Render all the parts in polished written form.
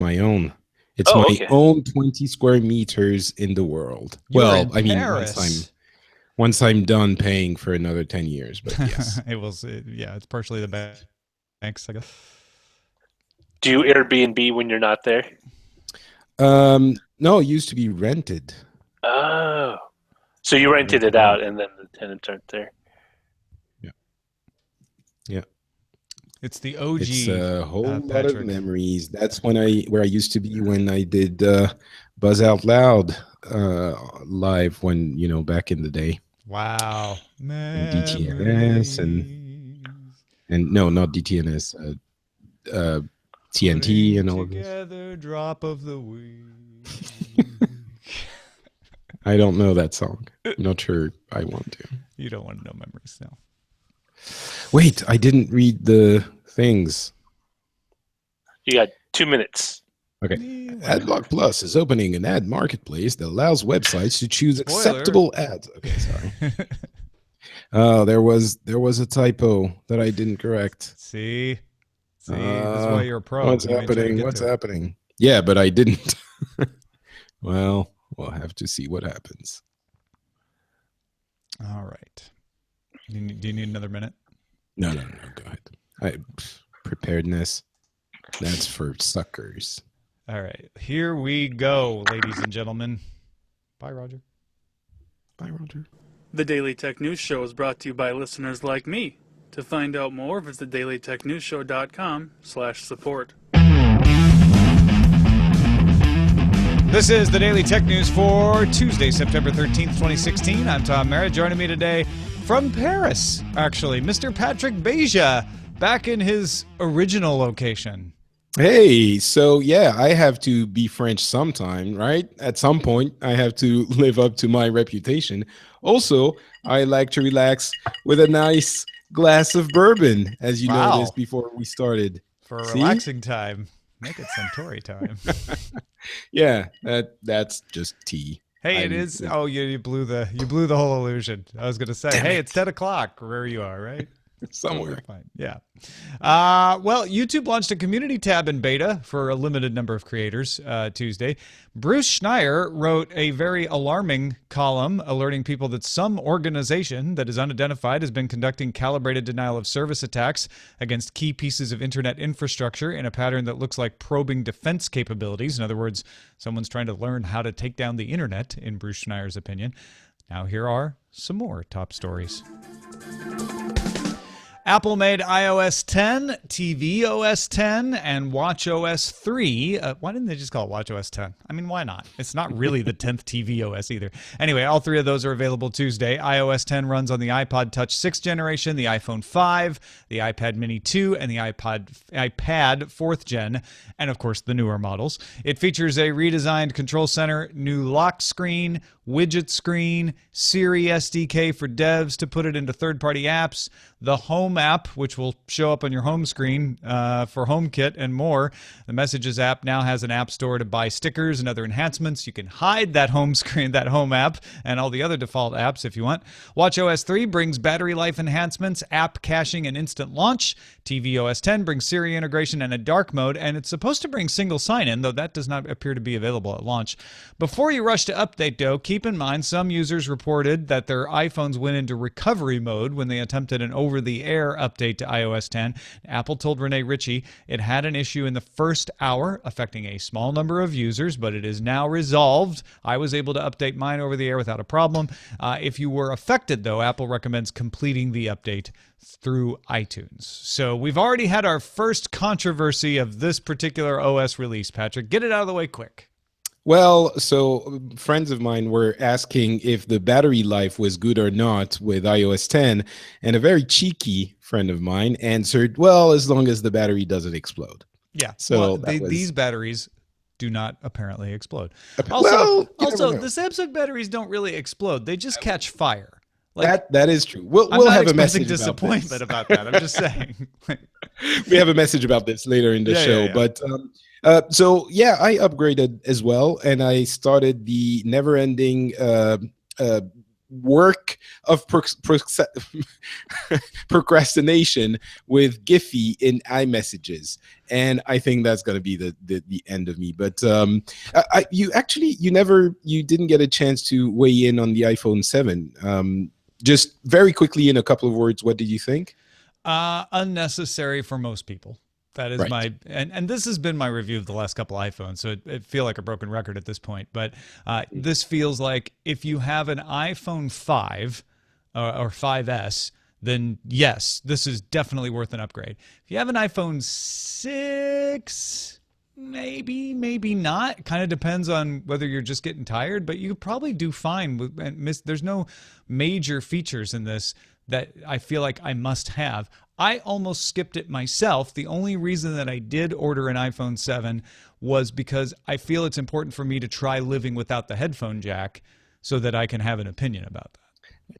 my own. It's Oh, my okay. own 20 square meters in the world. You're Well, in I mean, once Paris. I'm done paying for another 10 years, but yes. Yeah, it's partially the banks, I guess. Do you Airbnb when you're not there? No, it used to be rented. Oh, so you rented it Rented out. out and then the tenants aren't there. Yeah. Yeah. It's the It's OG, a whole lot of Patrick. memories. That's where I used to be when I did Buzz Out Loud live when, back in the day. Wow. And DTNS and no, not DTNS, TNT Putting and all of this. together drop of the week. I don't know that song. I'm not sure I want to. You don't want to know memories now. Wait, I didn't read the things. You got 2 minutes. Okay. Adblock Plus is opening an ad marketplace that allows websites to choose Spoiler. acceptable ads. Okay, sorry. Oh, there was a typo that I didn't correct. See, this is why you're a pro. What's happening? What's happening? Yeah, but I didn't. Well, we'll have to see what happens. All right. Do you need another minute? No. Go ahead. Preparedness. That's for suckers. All right. Here we go, ladies and gentlemen. Bye, Roger. Bye, Roger. The Daily Tech News Show is brought to you by listeners like me. To find out more, visit dailytechnewsshow.com/support. This is the Daily Tech News for Tuesday, September 13th, 2016. I'm Tom Merritt. Joining me today from Paris, actually, Mr. Patrick Beja, back in his original location. Hey, so yeah, I have to be French sometime, right? At some point, I have to live up to my reputation. Also, I like to relax with a nice glass of bourbon, as you noticed before we started. For relaxing time, make it Centauri time. Yeah, that's just tea. Hey, it is. Oh, you blew the whole illusion. I was gonna say, hey, it's 10 o'clock where you are, right? Somewhere. Fine. Yeah. Well, YouTube launched a community tab in beta for a limited number of creators Tuesday. Bruce Schneier wrote a very alarming column alerting people that some organization that is unidentified has been conducting calibrated denial of service attacks against key pieces of internet infrastructure in a pattern that looks like probing defense capabilities. In other words, someone's trying to learn how to take down the internet, in Bruce Schneier's opinion. Now, here are some more top stories. Apple made iOS 10, tvOS 10, and watchOS 3. Why didn't they just call it watchOS 10? I mean, why not? It's not really the 10th tvOS either. Anyway, all three of those are available Tuesday. iOS 10 runs on the iPod Touch 6th generation, the iPhone 5, the iPad Mini 2, and the iPad 4th gen, and of course the newer models. It features a redesigned control center, new lock screen, widget screen, Siri SDK for devs to put it into third-party apps, the Home app, which will show up on your home screen for HomeKit and more. The Messages app now has an app store to buy stickers and other enhancements. You can hide that home screen, that Home app, and all the other default apps if you want. watchOS 3 brings battery life enhancements, app caching, and instant launch. tvOS 10 brings Siri integration and a dark mode, and it's supposed to bring single sign-in, though that does not appear to be available at launch. Before you rush to update, though, keep in mind some users reported that their iPhones went into recovery mode when they attempted an over-the-air update to iOS 10. Apple told Rene Ritchie it had an issue in the first hour affecting a small number of users, but it is now resolved. I was able to update mine over the air without a problem. If you were affected, though, Apple recommends completing the update through iTunes. So we've already had our first controversy of this particular OS release, Patrick. Get it out of the way quick. Well, so friends of mine were asking if the battery life was good or not with iOS 10, and a very cheeky friend of mine answered, well, as long as the battery doesn't explode. Yeah, so these batteries do not apparently explode. Also, the Samsung batteries don't really explode. They just catch fire. Like, that is true. We'll have a message disappointment about that. I'm just saying. We have a message about this later in the show, yeah. But so yeah, I upgraded as well, and I started the never-ending work of procrastination with Giphy in iMessages, and I think that's going to be the end of me. But you didn't get a chance to weigh in on the iPhone 7. Just very quickly in a couple of words, what did you think? Unnecessary for most people. That is right. and this has been my review of the last couple iPhones, so it feel like a broken record at this point. But this feels like if you have an iPhone 5 or 5S, then yes, this is definitely worth an upgrade. If you have an iPhone 6, maybe not. Kind of depends on whether you're just getting tired, but you probably do fine. There's no major features in this that I feel like I must have. I almost skipped it myself. The only reason that I did order an iPhone 7 was because I feel it's important for me to try living without the headphone jack so that I can have an opinion about that.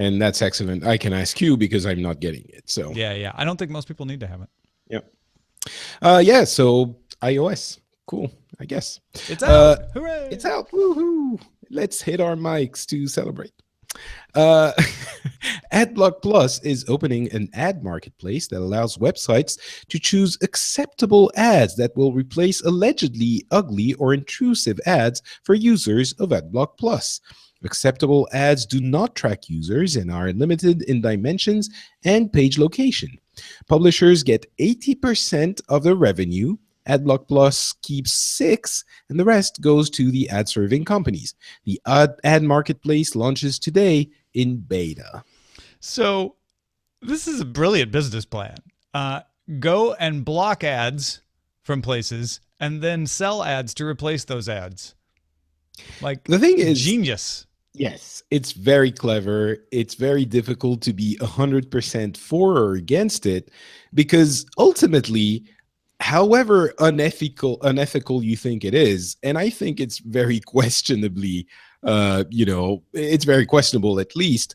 And that's excellent. I can ask you because I'm not getting it. So yeah. I don't think most people need to have it. Yeah. So iOS. Cool, I guess. It's out. Hooray! It's out. Woohoo! Let's hit our mics to celebrate. Adblock Plus is opening an ad marketplace that allows websites to choose acceptable ads that will replace allegedly ugly or intrusive ads for users of Adblock Plus. Acceptable ads do not track users and are limited in dimensions and page location. Publishers get 80% of the revenue. Adblock Plus keeps 6%, and the rest goes to the ad-serving companies. The ad marketplace launches today in beta. So this is a brilliant business plan. Go and block ads from places and then sell ads to replace those ads. Like, the thing is, genius. Yes, it's very clever. It's very difficult to be 100% for or against it because ultimately, however unethical you think it is, and I think it's very questionably, it's very questionable at least,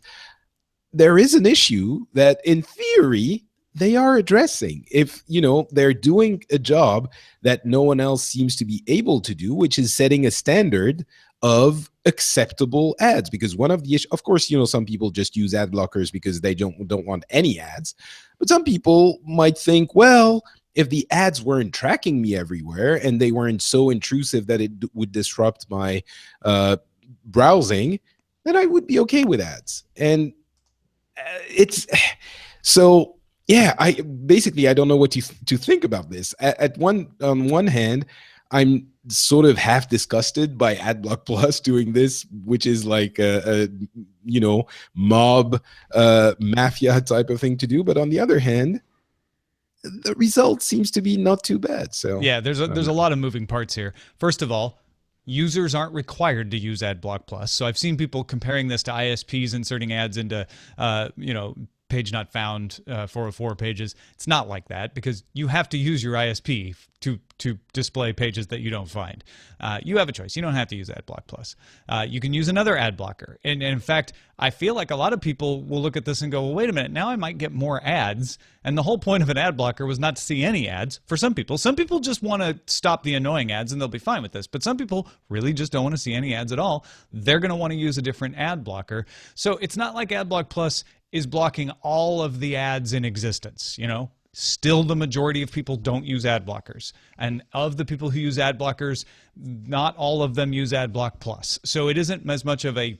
there is an issue that in theory they are addressing. If, they're doing a job that no one else seems to be able to do, which is setting a standard of acceptable ads. Because one of the issues, of course, some people just use ad blockers because they don't want any ads. But some people might think, well, if the ads weren't tracking me everywhere and they weren't so intrusive that it would disrupt my browsing, then I would be okay with ads. And it's so, yeah, I don't know what to think about this. On one hand, I'm sort of half disgusted by Adblock Plus doing this, which is like a mob mafia type of thing to do. But on the other hand, the result seems to be not too bad. So yeah, there's a lot of moving parts here. First of all, users aren't required to use Adblock Plus. So I've seen people comparing this to ISPs inserting ads into page not found 404 pages. It's not like that because you have to use your ISP to display pages that you don't find. You have a choice. You don't have to use Adblock Plus. You can use another ad blocker. And in fact, I feel like a lot of people will look at this and go, well, wait a minute, now I might get more ads. And the whole point of an ad blocker was not to see any ads for some people. Some people just want to stop the annoying ads and they'll be fine with this. But some people really just don't want to see any ads at all. They're going to want to use a different ad blocker. So it's not like Adblock Plus is blocking all of the ads in existence, Still, the majority of people don't use ad blockers. And of the people who use ad blockers, not all of them use Adblock Plus. So it isn't as much of a,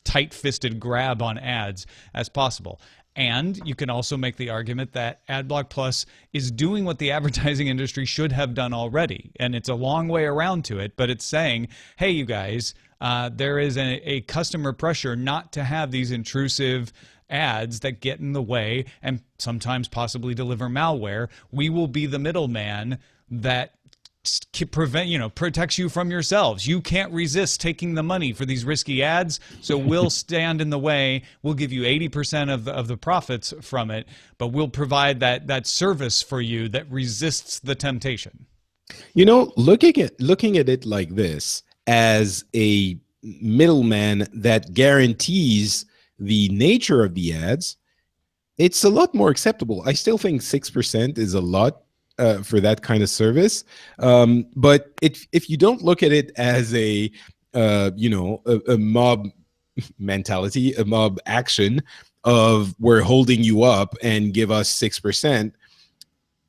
tight-fisted grab on ads as possible. And you can also make the argument that Adblock Plus is doing what the advertising industry should have done already. And it's a long way around to it, but it's saying, hey, you guys, there is a customer pressure not to have these intrusive ads that get in the way and sometimes possibly deliver malware. We will be the middleman that protects you from yourselves. You can't resist taking the money for these risky ads, so we'll stand in the way. We'll give you 80% of the profits from it, but we'll provide that service for you that resists the temptation. Looking at it like this, as a middleman that guarantees the nature of the ads, it's a lot more acceptable. I still think 6% is a lot for that kind of service. But if you don't look at it as a mob mentality, a mob action of we're holding you up and give us 6%,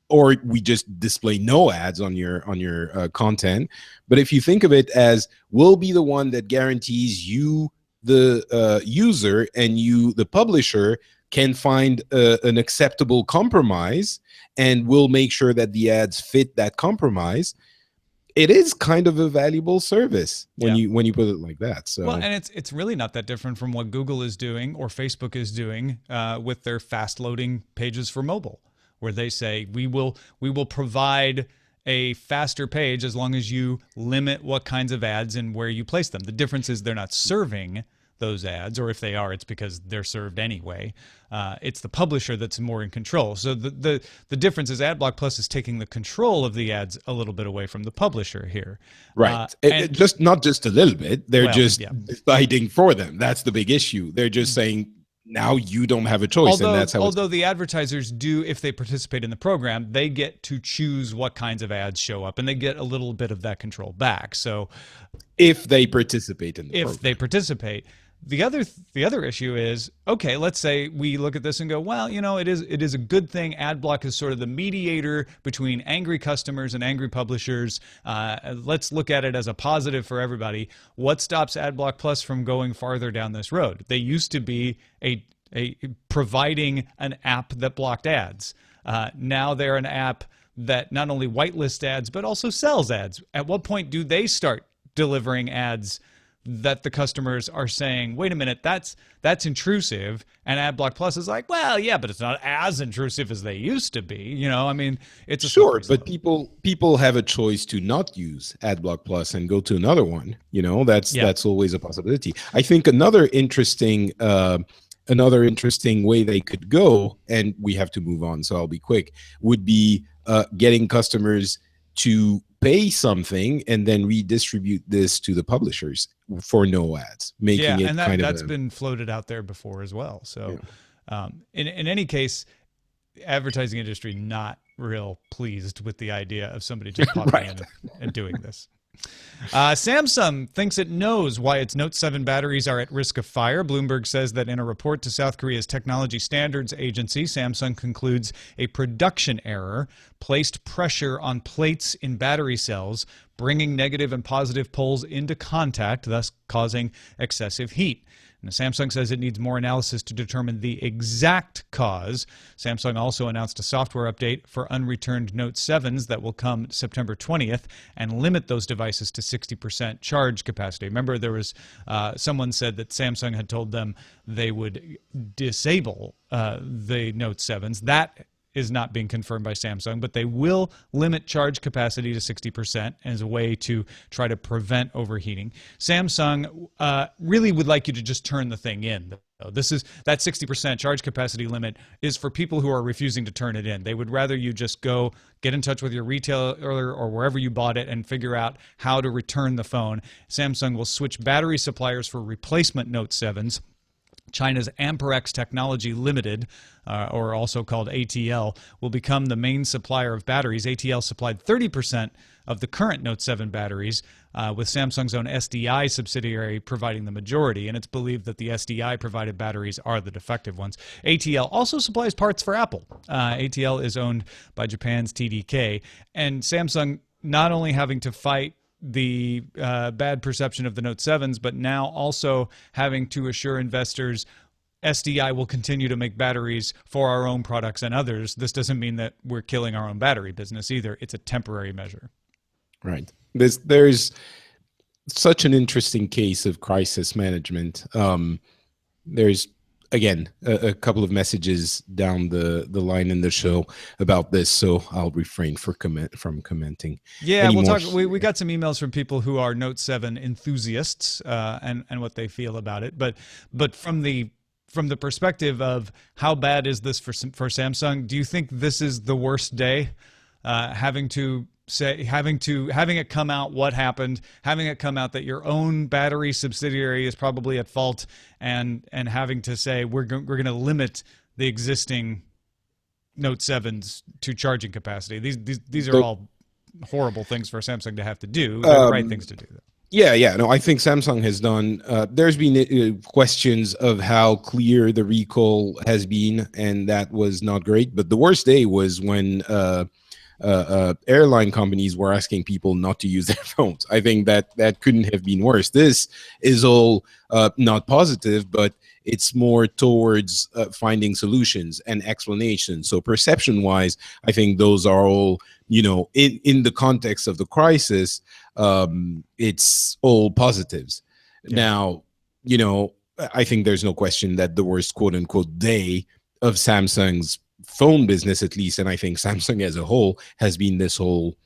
or we just display no ads on your content. But if you think of it as we'll be the one that guarantees you, the user, and you, the publisher, can find an acceptable compromise, and we'll make sure that the ads fit that compromise. It is kind of a valuable service when you put it like that. So well, and it's really not that different from what Google is doing or Facebook is doing with their fast loading pages for mobile, where they say we will provide a faster page as long as you limit what kinds of ads and where you place them. The difference is they're not serving those ads, or if they are, it's because they're served anyway. It's the publisher that's more in control. So the difference is Adblock Plus is taking the control of the ads a little bit away from the publisher here. Right. It just not just a little bit. They're deciding for them. That's the big issue. They're just saying, now you don't have a choice. Although the advertisers do, if they participate in the program, they get to choose what kinds of ads show up, and they get a little bit of that control back. So if they participate in the program. They participate. The other issue is, okay, let's say we look at this and go, well, it is a good thing. Adblock is sort of the mediator between angry customers and angry publishers. Let's look at it as a positive for everybody. What stops Adblock Plus from going farther down this road? They used to be a providing an app that blocked ads. Now they're an app that not only whitelists ads but also sells ads. At what point do they start delivering ads that the customers are saying, wait a minute, that's intrusive, and Adblock Plus is like, well, yeah, but it's not as intrusive as they used to be. It's a sure, but people have a choice to not use Adblock Plus and go to another one. That's always a possibility. I think another interesting way they could go, and we have to move on, so I'll be quick, would be getting customers to pay something and then redistribute this to the publishers for no ads, making it that's been floated out there before as well. So in any case, advertising industry not real pleased with the idea of somebody just popping in and doing this. Samsung thinks it knows why its Note 7 batteries are at risk of fire. Bloomberg says that in a report to South Korea's Technology Standards Agency, Samsung concludes a production error placed pressure on plates in battery cells, bringing negative and positive poles into contact, thus causing excessive heat. And Samsung says it needs more analysis to determine the exact cause. Samsung also announced a software update for unreturned Note 7s that will come September 20th and limit those devices to 60% charge capacity. Remember, there was someone said that Samsung had told them they would disable the Note 7s. That is not being confirmed by Samsung, but they will limit charge capacity to 60% as a way to try to prevent overheating. Samsung really would like you to just turn the thing in. This is that 60% charge capacity limit is for people who are refusing to turn it in. They would rather you just go get in touch with your retailer or wherever you bought it and figure out how to return the phone. Samsung will switch battery suppliers for replacement Note 7s. China's Amperex Technology Limited, or also called ATL, will become the main supplier of batteries. ATL supplied 30% of the current Note 7 batteries, with Samsung's own SDI subsidiary providing the majority, and it's believed that the SDI-provided batteries are the defective ones. ATL also supplies parts for Apple. ATL is owned by Japan's TDK, and Samsung not only having to fight the bad perception of the Note 7s, but now also having to assure investors SDI will continue to make batteries for our own products and others. This doesn't mean that we're killing our own battery business either. It's a temporary measure. Right. There's such an interesting case of crisis management. There's again, a couple of messages down the line in the show about this, so I'll refrain from commenting. Yeah, we'll talk. We got some emails from people who are Note 7 enthusiasts and what they feel about it. But from the perspective of how bad is this for Samsung, do you think this is the worst day? Having it come out what happened, having it come out that your own battery subsidiary is probably at fault, and having to say we're going to limit the existing Note 7s to charging capacity. These are all horrible things for Samsung to have to do. They're the right things to do, though. Yeah. No, I think Samsung has done. There's been questions of how clear the recall has been, and that was not great. But the worst day was when airline companies were asking people not to use their phones. I think that couldn't have been worse. This is all not positive, but it's more towards finding solutions and explanations. So perception-wise, I think those are all, in the context of the crisis, it's all positives. Yeah. Now, I think there's no question that the worst quote unquote day of Samsung's phone business, at least, and I think Samsung as a whole, has been this whole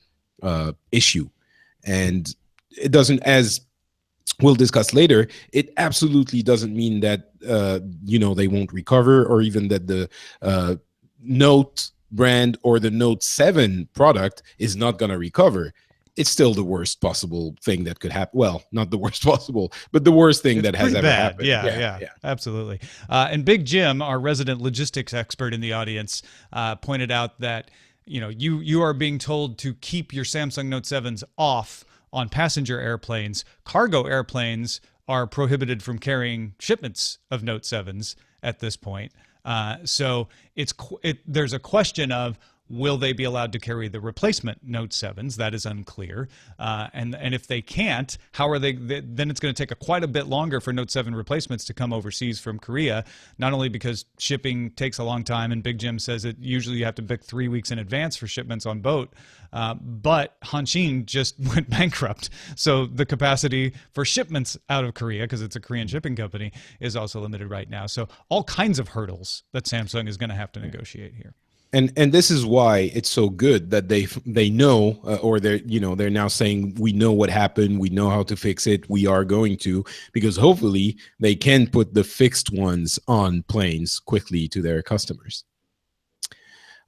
issue. And it doesn't, as we'll discuss later, it absolutely doesn't mean that they won't recover, or even that the Note brand or the Note 7 product is not going to recover. It's still the worst possible thing that could happen. Well, not the worst possible, but the worst thing that has ever happened. Yeah, absolutely. And Big Jim, our resident logistics expert in the audience, pointed out that you are being told to keep your Samsung Note 7s off on passenger airplanes. Cargo airplanes are prohibited from carrying shipments of Note 7s at this point. So there's a question of, will they be allowed to carry the replacement Note 7s? That is unclear. And if they can't, how are they? Then it's going to take quite a bit longer for Note 7 replacements to come overseas from Korea, not only because shipping takes a long time, and Big Jim says that usually you have to book 3 weeks in advance for shipments on boat, but Hanshin just went bankrupt. So the capacity for shipments out of Korea, because it's a Korean shipping company, is also limited right now. So all kinds of hurdles that Samsung is going to have to negotiate here. And this is why it's so good that they know, or they're now saying, we know what happened, we know how to fix it, we are going to, because hopefully they can put the fixed ones on planes quickly to their customers.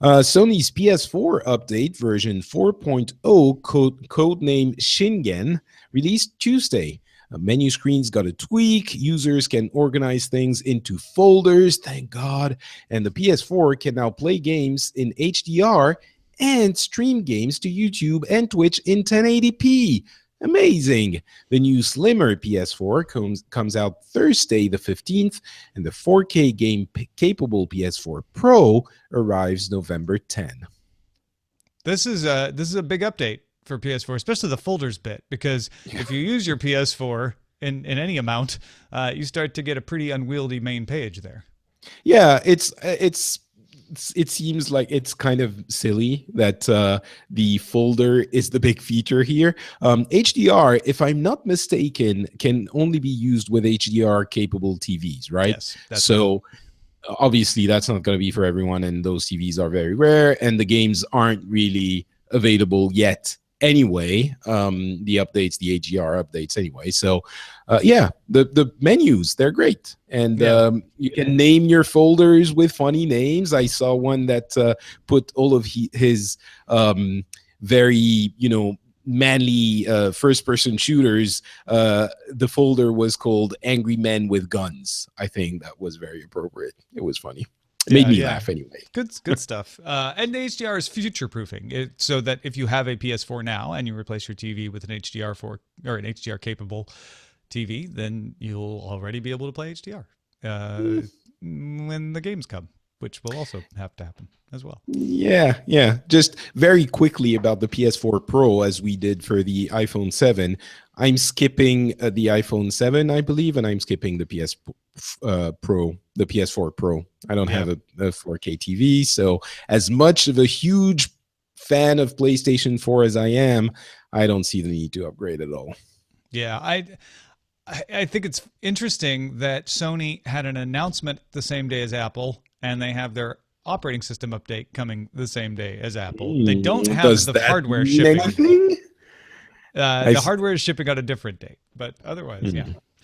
Sony's PS4 update version 4.0, codename Shingen, released Tuesday. Menu screens got a tweak. Users can organize things into folders, thank God. And the PS4 can now play games in HDR and stream games to YouTube and Twitch in 1080p. Amazing. The new slimmer PS4 comes out Thursday the 15th, and the 4K game-capable PS4 Pro arrives November 10. This is a big update for PS4, especially the folders bit, because if you use your PS4 in any amount, you start to get a pretty unwieldy main page there. Yeah, it seems like it's kind of silly that the folder is the big feature here. HDR, if I'm not mistaken, can only be used with HDR capable TVs, right? Yes, that's so right. Obviously that's not going to be for everyone, and those TVs are very rare, and the games aren't really available yet anyway, the updates, the HDR updates anyway. So the menus, they're great, and you can name your folders with funny names. I saw one that put all of his very manly first-person shooters. The folder was called Angry Men with Guns. I think that was very appropriate. It was funny. It made me laugh anyway. Good stuff. And HDR is future-proofing it, so that if you have a PS4 now and you replace your TV with an HDR4 or an HDR-capable TV, then you'll already be able to play HDR when the games come, which will also have to happen as well. Yeah. Just very quickly about the PS4 Pro, as we did for the iPhone 7. I'm skipping the iPhone 7, I believe, and I'm skipping the PS4 Pro. I don't have a 4K TV, so as much of a huge fan of PlayStation 4 as I am, I don't see the need to upgrade at all. Yeah, I think it's interesting that Sony had an announcement the same day as Apple, and they have their operating system update coming the same day as Apple. They don't have the hardware shipping. Anything? The hardware is shipping on a different date, but otherwise,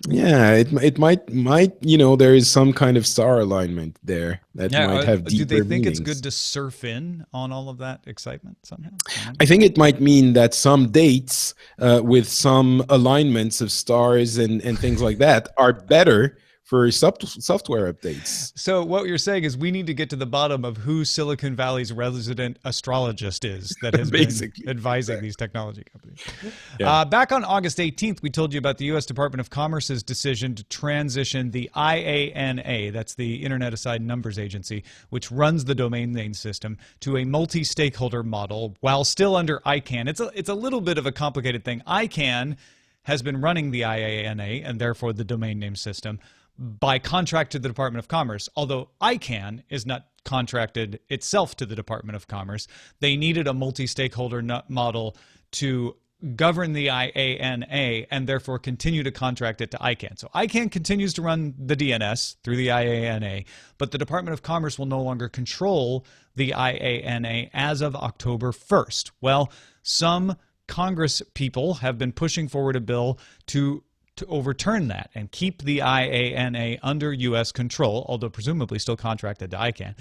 Yeah, it might there is some kind of star alignment there that might have deeper Do they think meanings. it's good to surf in on all of that excitement somehow? I think it might mean that some dates with some alignments of stars and things like that are better for software updates. So what you're saying is we need to get to the bottom of who Silicon Valley's resident astrologist is that has been advising these technology companies. Yeah. Back on August 18th, we told you about the U.S. Department of Commerce's decision to transition the IANA, that's the Internet Assigned Numbers Agency, which runs the domain name system, to a multi-stakeholder model while still under ICANN. It's a little bit of a complicated thing. ICANN has been running the IANA and therefore the domain name system by contract to the Department of Commerce. Although ICANN is not contracted itself to the Department of Commerce, they needed a multi-stakeholder model to govern the IANA and therefore continue to contract it to ICANN. So ICANN continues to run the DNS through the IANA, but the Department of Commerce will no longer control the IANA as of October 1st. Well, some Congress people have been pushing forward a bill to overturn that and keep the IANA under U.S. control, although presumably still contracted to ICANN.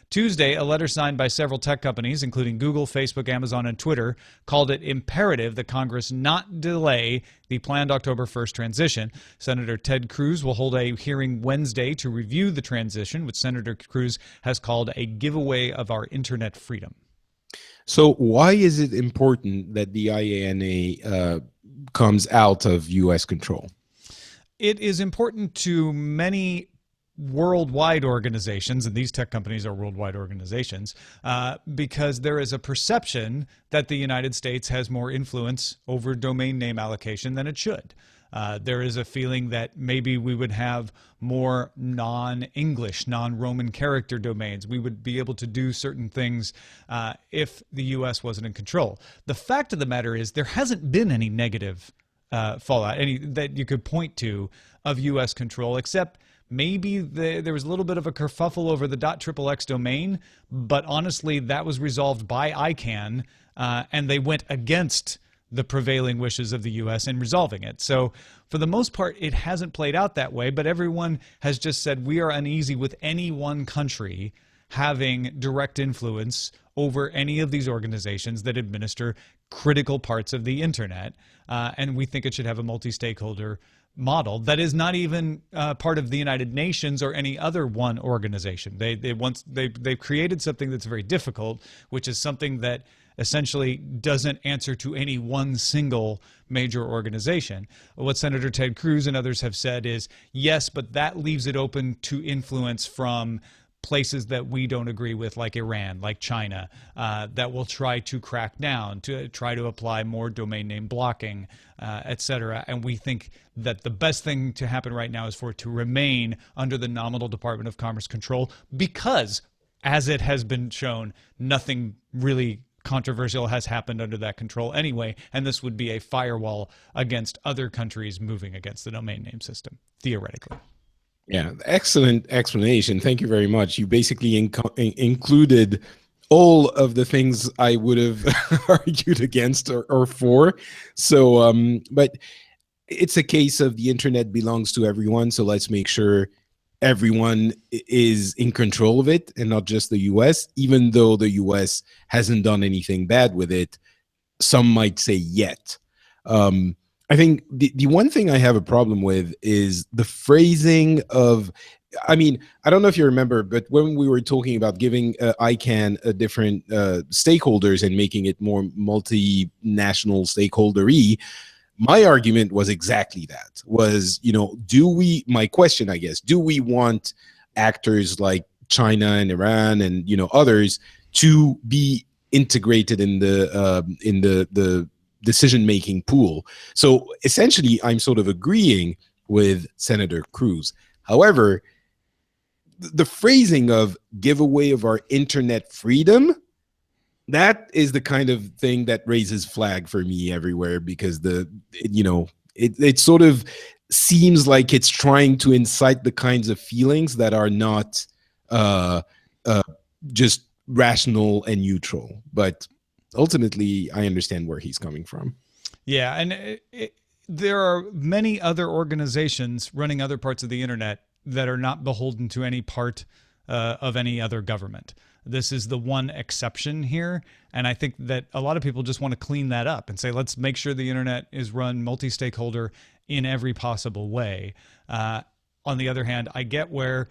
Tuesday, a letter signed by several tech companies, including Google, Facebook, Amazon, and Twitter, called it imperative that Congress not delay the planned October 1st transition. Senator Ted Cruz will hold a hearing Wednesday to review the transition, which Senator Cruz has called a giveaway of our internet freedom. So why is it important that the IANA comes out of U.S. control? It is important to many worldwide organizations, and these tech companies are worldwide organizations, because there is a perception that the United States has more influence over domain name allocation than it should. There is a feeling that maybe we would have more non-English, non-Roman character domains. We would be able to do certain things if the U.S. wasn't in control. The fact of the matter is there hasn't been any negative fallout, any that you could point to of U.S. control, except maybe there was a little bit of a kerfuffle over the .xxx domain, but honestly, that was resolved by ICANN, and they went against the prevailing wishes of the U.S. in resolving it. So for the most part, it hasn't played out that way, but everyone has just said we are uneasy with any one country having direct influence over any of these organizations that administer critical parts of the internet, and we think it should have a multi-stakeholder model that is not even part of the United Nations or any other one organization. They've created something that's very difficult, which is something that essentially doesn't answer to any one single major organization. What Senator Ted Cruz and others have said is, yes, but that leaves it open to influence from places that we don't agree with, like Iran, like China, that will try to crack down, to try to apply more domain name blocking, etc. And we think that the best thing to happen right now is for it to remain under the nominal Department of Commerce control because, as it has been shown, nothing really controversial has happened under that control anyway, and this would be a firewall against other countries moving against the domain name system, theoretically. Yeah, excellent explanation. Thank you very much. You basically included all of the things I would have argued against or for. So, but it's a case of the internet belongs to everyone, so let's make sure everyone is in control of it and not just the US, even though the US hasn't done anything bad with it, some might say yet. I think the one thing I have a problem with is the phrasing of, I mean, I don't know if you remember, but when we were talking about giving ICANN a different stakeholders and making it more multinational stakeholder-y, my argument was exactly that, was, you know, my question, I guess, do we want actors like China and Iran and, you know, others to be integrated in the decision-making pool? So essentially, I'm sort of agreeing with Senator Cruz. However, the phrasing of giveaway of our internet freedom, that is the kind of thing that raises flag for me everywhere, because it sort of seems like it's trying to incite the kinds of feelings that are not just rational and neutral. But ultimately, I understand where he's coming from. Yeah, and there are many other organizations running other parts of the internet that are not beholden to any part of any other government. This is the one exception here, and I think that a lot of people just want to clean that up and say, let's make sure the internet is run multi-stakeholder in every possible way. on the other hand, I get where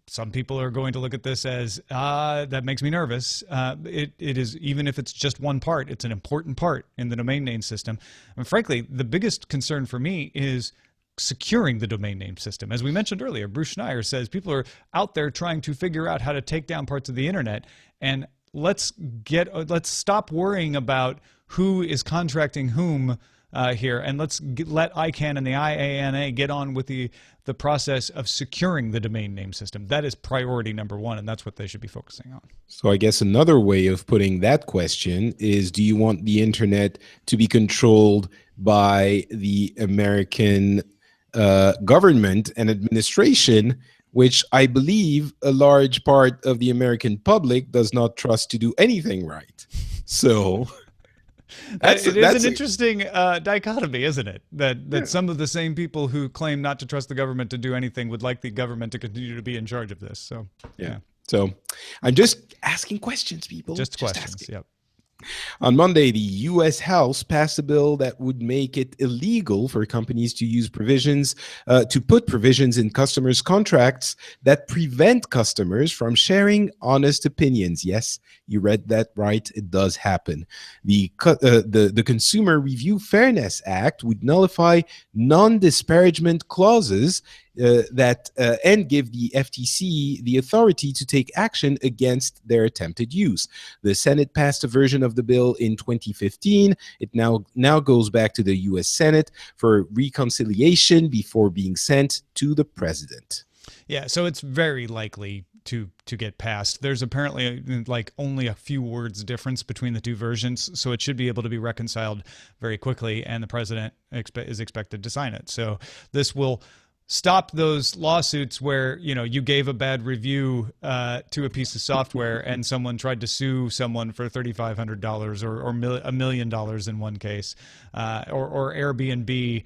some people are going to look at this as, that makes me nervous. It is, even if it's just one part, it's an important part in the domain name system. And frankly, the biggest concern for me is securing the domain name system. As we mentioned earlier, Bruce Schneier says people are out there trying to figure out how to take down parts of the internet, and let's stop worrying about who is contracting whom here, and let's let ICANN and the IANA get on with the process of securing the domain name system. That is priority number one, and that's what they should be focusing on. So I guess another way of putting that question is, do you want the internet to be controlled by the American government and administration, which I believe a large part of the American public does not trust to do anything right? So It is an interesting dichotomy, isn't it? That some of the same people who claim not to trust the government to do anything would like the government to continue to be in charge of this. So yeah. So I'm just asking questions, people. Just questions. Asking. Yep. On Monday, the U.S. House passed a bill that would make it illegal for companies to use provisions, to put provisions in customers' contracts that prevent customers from sharing honest opinions. Yes, you read that right. It does happen. The Consumer Review Fairness Act would nullify non-disparagement clauses and give the FTC the authority to take action against their attempted use. The Senate passed a version of the bill in 2015. It now goes back to the U.S. Senate for reconciliation before being sent to the president. Yeah, so it's very likely to get passed. There's apparently like only a few words difference between the two versions, so it should be able to be reconciled very quickly, and the president is expected to sign it. So this will stop those lawsuits where, you know, you gave a bad review to a piece of software and someone tried to sue someone for $3,500 or $1 million in one case, or Airbnb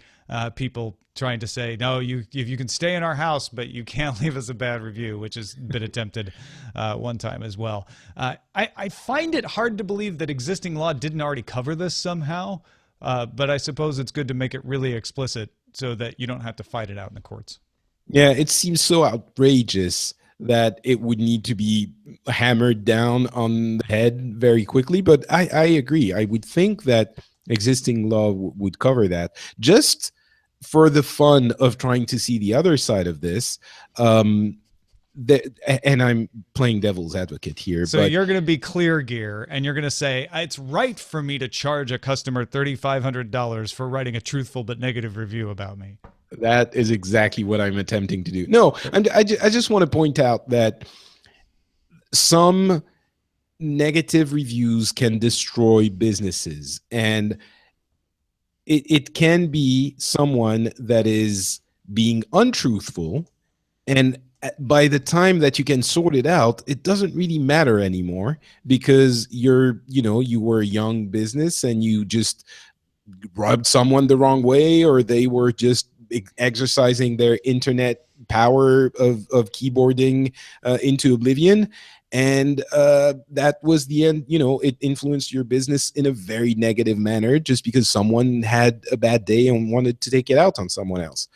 people trying to say, no, you can stay in our house, but you can't leave us a bad review, which has been attempted one time as well. I find it hard to believe that existing law didn't already cover this somehow, but I suppose it's good to make it really explicit so that you don't have to fight it out in the courts. Yeah, it seems so outrageous that it would need to be hammered down on the head very quickly. But I agree. I would think that existing law would cover that. Just for the fun of trying to see the other side of this, and I'm playing devil's advocate here. So you're going to be Clear Gear, and you're going to say, it's right for me to charge a customer $3,500 for writing a truthful but negative review about me. That is exactly what I'm attempting to do. No, I just want to point out that some negative reviews can destroy businesses, and it can be someone that is being untruthful, and by the time that you can sort it out, it doesn't really matter anymore, because you were a young business and you just rubbed someone the wrong way, or they were just exercising their internet power of keyboarding into oblivion. And that was the end. It influenced your business in a very negative manner just because someone had a bad day and wanted to take it out on someone else.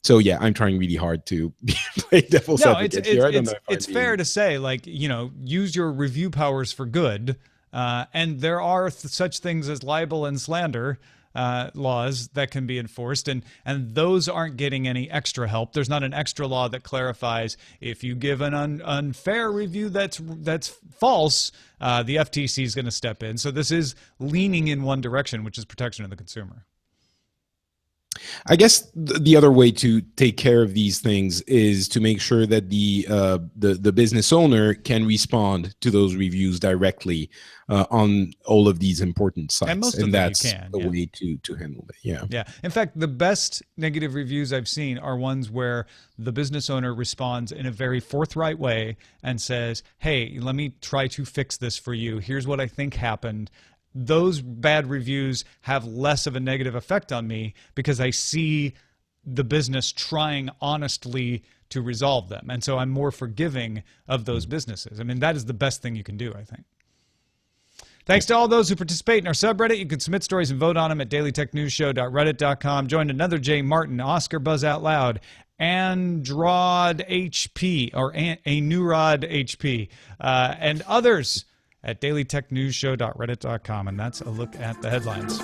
So yeah, I'm trying really hard to play devil's advocate here. I don't know if it's fair to say, like, use your review powers for good. And there are such things as libel and slander laws that can be enforced, and those aren't getting any extra help. There's not an extra law that clarifies if you give an unfair review that's false, the FTC is going to step in. So this is leaning in one direction, which is protection of the consumer. I guess the other way to take care of these things is to make sure that the business owner can respond to those reviews directly on all of these important sites, and that's the way to handle it. Yeah. In fact, the best negative reviews I've seen are ones where the business owner responds in a very forthright way and says, "Hey, let me try to fix this for you. Here's what I think happened." Those bad reviews have less of a negative effect on me because I see the business trying honestly to resolve them. And so I'm more forgiving of those businesses. I mean, that is the best thing you can do, I think. Thanks to all those who participate in our subreddit. You can submit stories and vote on them at dailytechnewsshow.reddit.com. Join another J. Martin, Oscar Buzz Out Loud, Androd HP, or Anurod HP, and others at dailytechnewsshow.reddit.com. And that's a look at the headlines.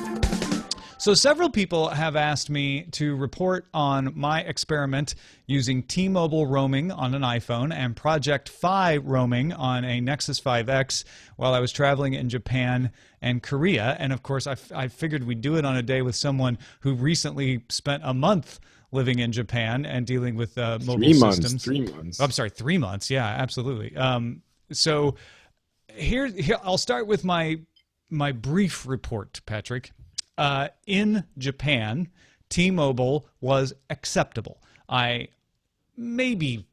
So several people have asked me to report on my experiment using T-Mobile roaming on an iPhone and Project Fi roaming on a Nexus 5X while I was traveling in Japan and Korea. And of course, I figured we'd do it on a day with someone who recently spent a month living in Japan and dealing with mobile systems. 3 months. I'm sorry, 3 months. Yeah, absolutely. So here I'll start with my brief report, Patrick. In Japan, T-Mobile was acceptable. I maybe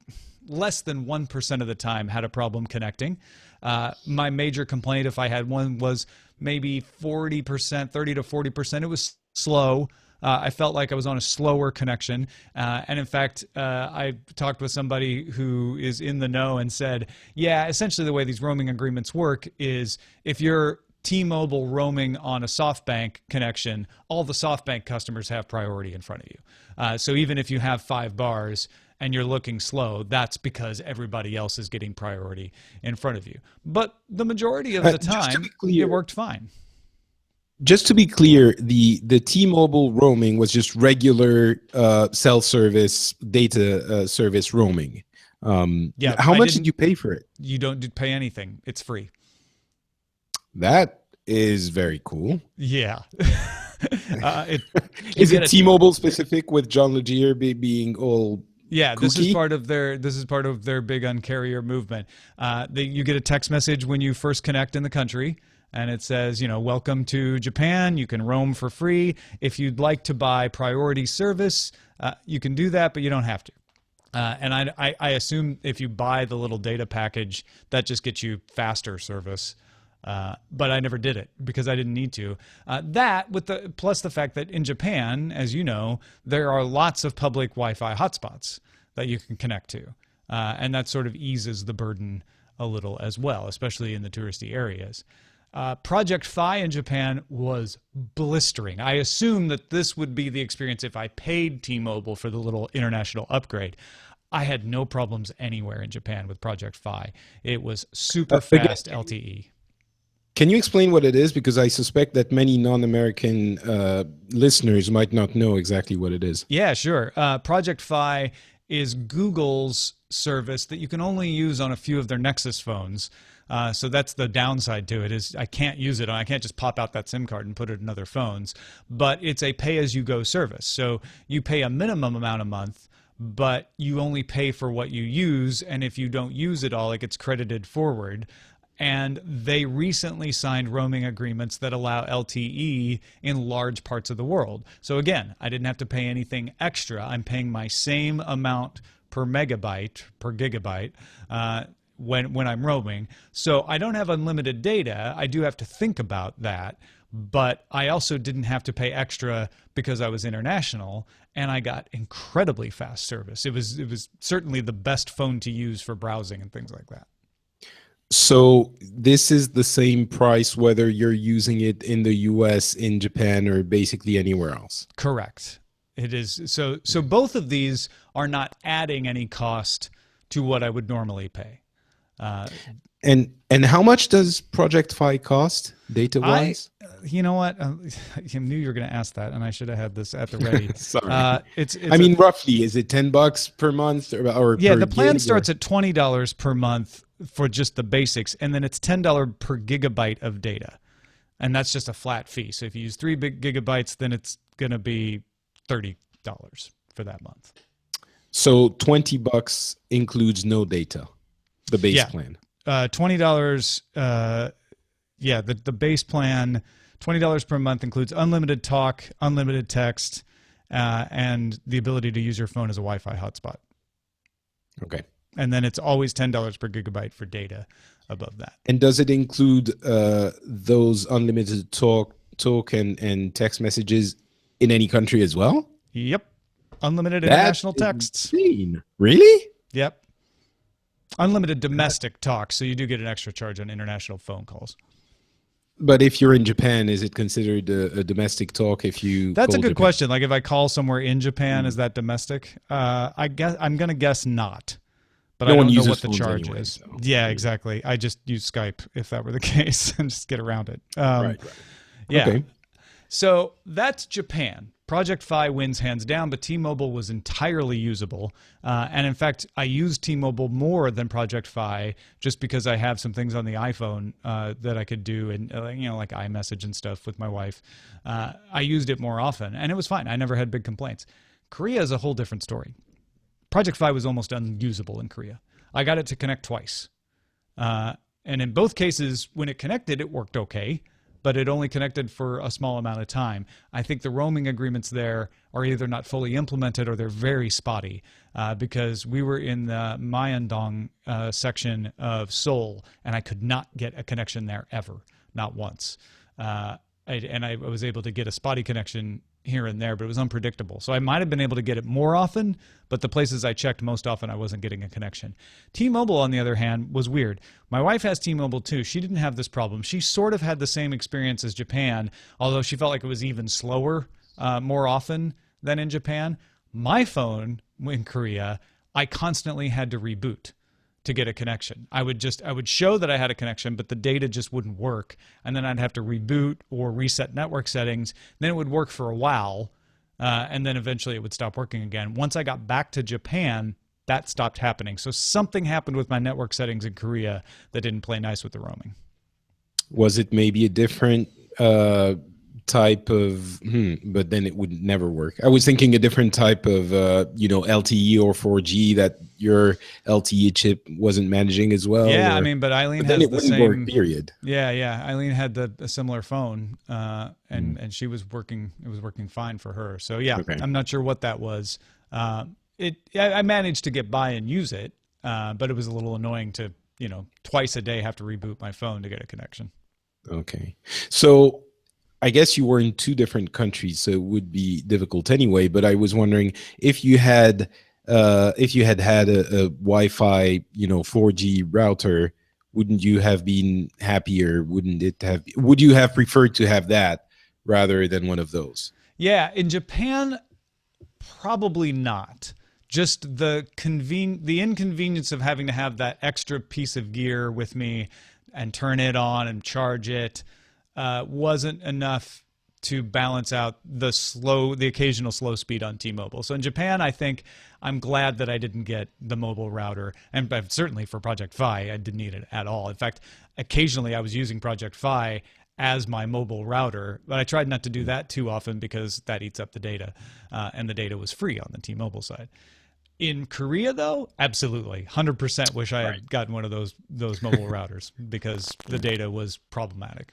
less than 1% of the time had a problem connecting. My major complaint, if I had one, was maybe 40%, 30 to 40%. It was slow. I felt like I was on a slower connection. And in fact, I talked with somebody who is in the know and said, yeah, essentially the way these roaming agreements work is if you're T-Mobile roaming on a SoftBank connection, all the SoftBank customers have priority in front of you. So even if you have 5 bars and you're looking slow, that's because everybody else is getting priority in front of you. But the majority of the time, it worked fine. Just to be clear, the T-Mobile roaming was just regular cell service, data service roaming. Yeah. How much did you pay for it? You don't pay anything. It's free. That is very cool. Yeah. Is it T-Mobile specific with John Legere being all Yeah, this kooky? is part of their big Un-carrier movement. You get a text message when you first connect in the country, and it says, welcome to Japan. You can roam for free. If you'd like to buy priority service, you can do that, but you don't have to. And I assume if you buy the little data package, that just gets you faster service. But I never did it because I didn't need to. Plus the fact that in Japan, as you know, there are lots of public Wi-Fi hotspots that you can connect to. And that sort of eases the burden a little as well, especially in the touristy areas. Project Fi in Japan was blistering. I assume that this would be the experience if I paid T-Mobile for the little international upgrade. I had no problems anywhere in Japan with Project Fi. It was super fast LTE. Can you explain what it is? Because I suspect that many non-American listeners might not know exactly what it is. Yeah, sure. Project Fi is Google's service that you can only use on a few of their Nexus phones. So that's the downside to it, is I can't use it. I can't just pop out that SIM card and put it in other phones. But it's a pay-as-you-go service. So you pay a minimum amount a month, but you only pay for what you use. And if you don't use it all, it gets credited forward. And they recently signed roaming agreements that allow LTE in large parts of the world. So again, I didn't have to pay anything extra. I'm paying my same amount per megabyte, per gigabyte, when I'm roaming. So I don't have unlimited data. I do have to think about that. But I also didn't have to pay extra because I was international, and I got incredibly fast service. It was certainly the best phone to use for browsing and things like that. So this is the same price whether you're using it in the US, in Japan, or basically anywhere else? Correct. It is. So both of these are not adding any cost to what I would normally pay. And how much does Project Fi cost, data-wise? You know what? I knew you were going to ask that, and I should have had this at the ready. Sorry. I mean, roughly, is it $10 per month or yeah, per the plan gig, starts at $20 per month for just the basics, and then it's $10 per gigabyte of data, and that's just a flat fee. So if you use 3 big gigabytes, then it's going to be $30 for that month. So $20 includes no data, the base plan. $20. The base plan, $20 per month, includes unlimited talk, unlimited text, and the ability to use your phone as a Wi-Fi hotspot. Okay. And then it's always $10 per gigabyte for data above that. And does it include those unlimited talk and text messages in any country as well? Yep. Unlimited international texts. Insane. Really? Yep. Unlimited domestic talk, so you do get an extra charge on international phone calls. But if you're in Japan, is it considered a domestic talk if you That's a call good Japan? question. Like if I call somewhere in Japan, is that domestic? I guess I'm gonna guess not. But No I one don't know uses what the phones charge anyway, is. so. Yeah, exactly. I just use Skype if that were the case and just get around it. Right. Yeah. Okay. So that's Japan. Project Fi wins hands down, but T-Mobile was entirely usable. And in fact, I used T-Mobile more than Project Fi just because I have some things on the iPhone that I could do, and like iMessage and stuff with my wife. I used it more often, and it was fine. I never had big complaints. Korea is a whole different story. Project Fi was almost unusable in Korea. I got it to connect twice. And in both cases, when it connected, it worked okay, but it only connected for a small amount of time. I think the roaming agreements there are either not fully implemented or they're very spotty because we were in the Myeongdong section of Seoul, and I could not get a connection there ever, not once. I was able to get a spotty connection here and there, but it was unpredictable. So I might have been able to get it more often, but the places I checked most often, I wasn't getting a connection. T-Mobile, on the other hand, was weird. My wife has T-Mobile too. She didn't have this problem. She sort of had the same experience as Japan, although she felt like it was even slower more often than in Japan. My phone in Korea, I constantly had to reboot to get a connection. I would show that I had a connection, but the data just wouldn't work. And then I'd have to reboot or reset network settings. Then it would work for a while. And then eventually it would stop working again. Once I got back to Japan, that stopped happening. So something happened with my network settings in Korea that didn't play nice with the roaming. Was it maybe a different type of, but then it would never work. I was thinking a different type of, LTE or 4G that your LTE chip wasn't managing as well. Yeah, I mean, but Eileen has the same. Work, period. Yeah. Eileen had a similar phone, and she was working. It was working fine for her. So yeah, okay. I'm not sure what that was. I managed to get by and use it, but it was a little annoying to twice a day have to reboot my phone to get a connection. Okay, so I guess you were in two different countries, so it would be difficult anyway. But I was wondering if you had had a Wi-Fi, 4G router, wouldn't you have been happier? Would you have preferred to have that rather than one of those? Yeah, in Japan, probably not. Just the inconvenience of having to have that extra piece of gear with me and turn it on and charge it wasn't enough to balance out the occasional slow speed on T-Mobile. So in Japan, I think I'm glad that I didn't get the mobile router, and certainly for Project Fi, I didn't need it at all. In fact, occasionally I was using Project Fi as my mobile router, but I tried not to do that too often because that eats up the data, and the data was free on the T-Mobile side. In Korea, though, absolutely, 100% wish I had gotten one of those mobile routers because the data was problematic.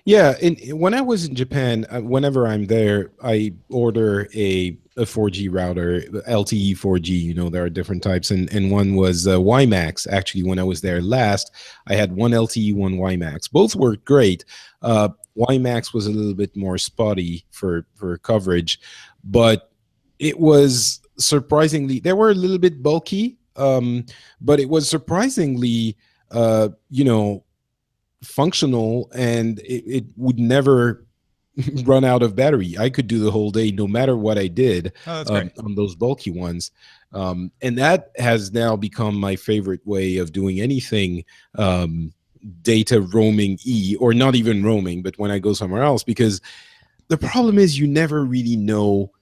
Yeah, when I was in Japan, whenever I'm there, I order a 4G router, LTE 4G. There are different types, and one was WiMAX. Actually, when I was there last, I had one LTE, one WiMAX. Both worked great. WiMAX was a little bit more spotty for coverage, but it was surprisingly, they were a little bit bulky, but it was surprisingly, functional, and it would never run out of battery. I could do the whole day no matter what I did on those bulky ones. And that has now become my favorite way of doing anything data roaming or not even roaming, but when I go somewhere else, because the problem is you never really know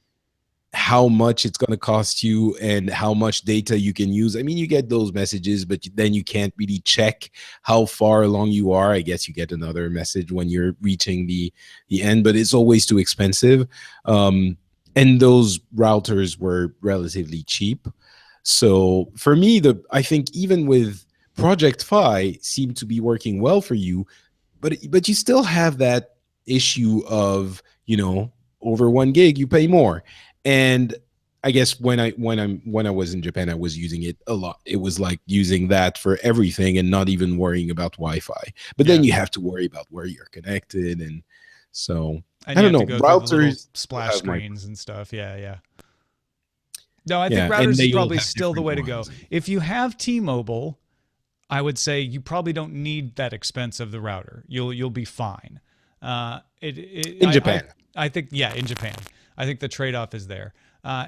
how much it's going to cost you and how much data you can use. I mean, you get those messages, but then you can't really check how far along you are. I guess you get another message when you're reaching the end, but it's always too expensive. And those routers were relatively cheap. So for me, I think even with Project Fi seemed to be working well for you, but you still have that issue of, over 1 gig, you pay more. And I guess when I was in Japan, I was using it a lot. It was like using that for everything and not even worrying about Wi-Fi. But then you have to worry about where you're connected, and so I don't know. Routers, splash screens and stuff. Yeah. No, I think routers is probably still the way to go. If you have T-Mobile, I would say you probably don't need that expense of the router. You'll be fine. In Japan. I think in Japan. I think the trade-off is there.